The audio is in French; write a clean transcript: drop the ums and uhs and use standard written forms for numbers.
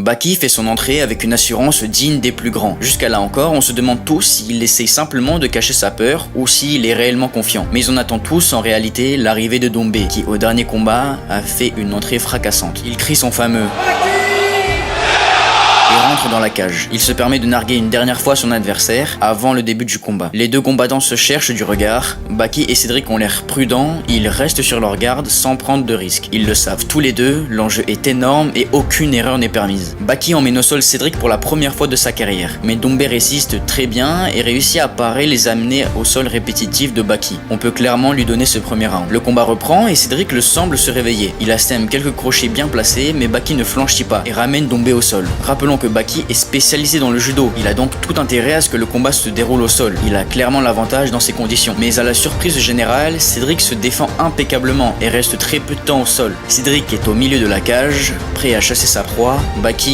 Baki fait son entrée avec une assurance digne des plus grands. Jusqu'à là encore, on se demande tous s'il essaye simplement de cacher sa peur ou s'il est réellement confiant. Mais on attend tous en réalité l'arrivée de Dombé, qui au dernier combat a fait une entrée fracassante. Il crie son fameux et rentre dans la cage. Il se permet de narguer une dernière fois son adversaire avant le début du combat. Les deux combattants se cherchent du regard. Baki et Cédric ont l'air prudents, ils restent sur leur garde sans prendre de risques. Ils le savent tous les deux, l'enjeu est énorme et aucune erreur n'est permise. Baki emmène au sol Cédric pour la première fois de sa carrière, mais Dombé résiste très bien et réussit à parer les amener au sol répétitif de Baki. On peut clairement lui donner ce premier round. Le combat reprend et Cédric le semble se réveiller. Il assème quelques crochets bien placés, mais Baki ne flanchit pas et ramène Dombé au sol. Rappelons que Baki est spécialisé dans le judo, il a donc tout intérêt à ce que le combat se déroule au sol. Il a clairement l'avantage dans ces conditions. Mais à la surprise générale, Cédric se défend impeccablement et reste très peu de temps au sol. Cédric est au milieu de la cage, prêt à chasser sa proie. Baki